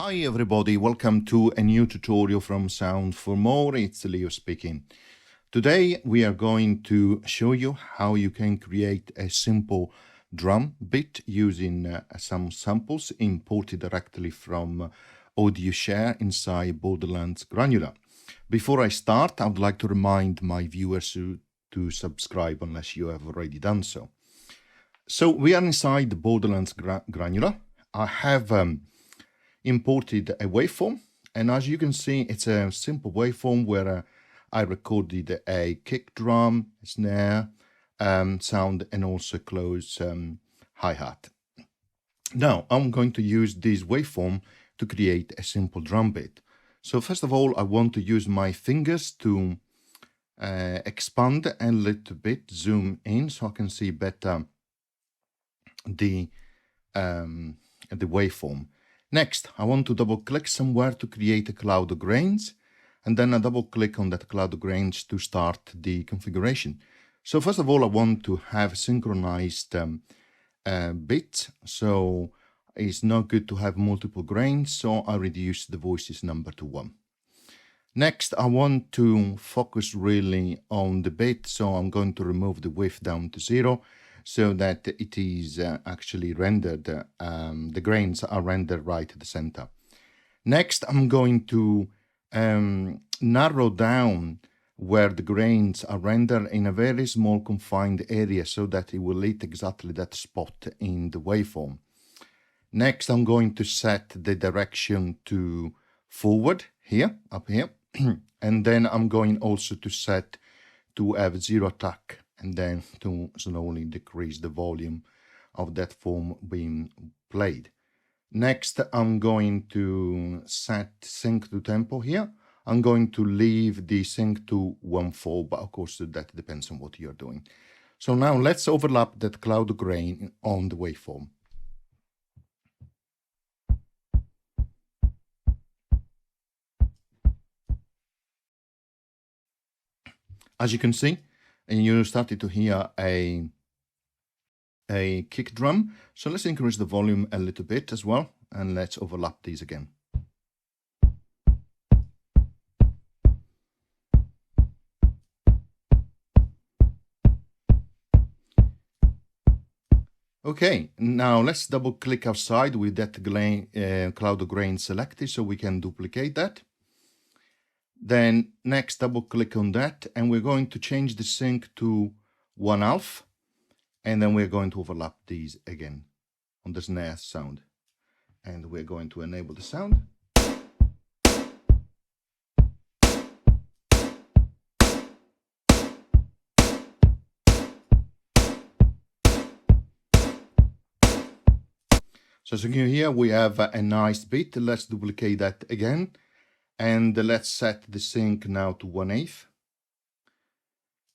Hi everybody, welcome to a new tutorial from Sound for More. It's Leo speaking. Today we are going to show you how you can create a simple drum beat using some samples imported directly from Audio Share inside Borderlands Granular. Before I start, I would like to remind my viewers to subscribe unless you have already done so. So we are inside the Borderlands Granular. I have imported a waveform, and as you can see, it's a simple waveform where I recorded a kick drum, snare, sound, and also close hi-hat. Now I'm going to use this waveform to create a simple drum beat. So first of all, I want to use my fingers to expand a little bit, zoom in so I can see better the waveform. Next, I want to double click somewhere to create a cloud of grains, and then I double click on that cloud of grains to start the configuration. So first of all, I want to have synchronized bits, so it's not good to have multiple grains, so I reduce the voices number to 1. Next, I want to focus really on the bit, so I'm going to remove the width down to 0, so that it is actually rendered, the grains are rendered right at the center. Next, I'm going to narrow down where the grains are rendered in a very small confined area so that it will hit exactly that spot in the waveform. Next, I'm going to set the direction to forward here, up here, and then I'm going also to set to have 0 attack, and then to slowly decrease the volume of that form being played. Next, I'm going to set sync to tempo here. I'm going to leave the sync to 1/4, but of course that depends on what you're doing. So now let's overlap that cloud grain on the waveform. As you can see, and you started to hear a kick drum. So let's increase the volume a little bit as well, and let's overlap these again. Okay, now let's double click outside with that cloud of grain selected so we can duplicate that. Then next, double click on that, and we're going to change the sync to 1/2, and then we're going to overlap these again on the snare sound. And we're going to enable the sound. So as you can hear, we have a nice beat. Let's duplicate that again. And let's set the sync now to 1/8.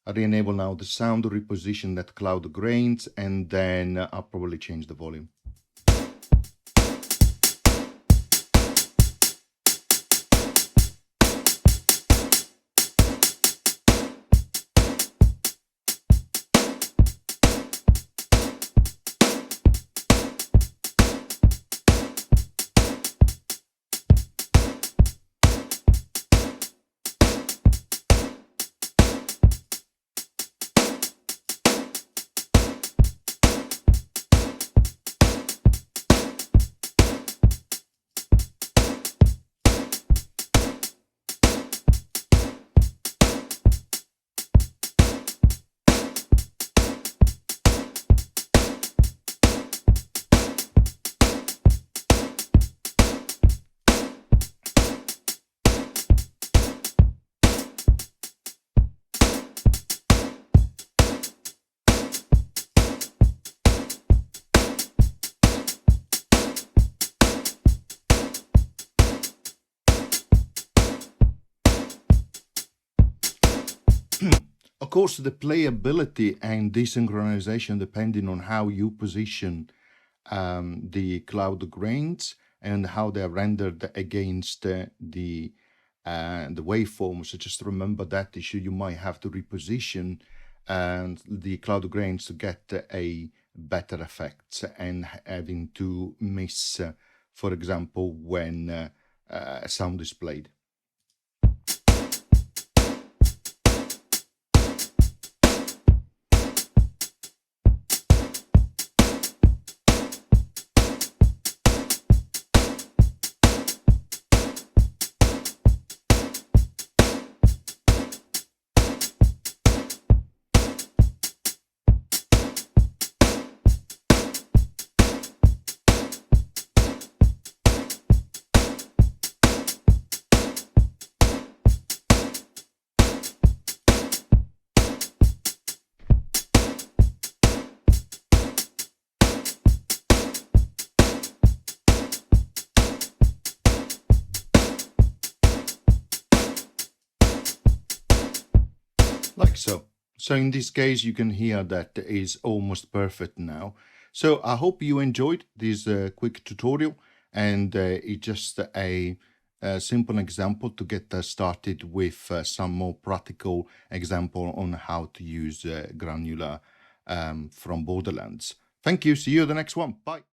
I re-enable now the sound, reposition that cloud of grains, and then I'll probably change the volume. Of course, the playability and desynchronization depending on how you position the cloud grains and how they're rendered against the waveform. So just remember that issue. You might have to reposition the cloud grains to get a better effects and having to miss for example, when sound is played. Like so. So in this case, you can hear that is almost perfect now. So I hope you enjoyed this quick tutorial, and it's just a simple example to get started with some more practical example on how to use Granular from Borderlands. Thank you. See you the next one. Bye.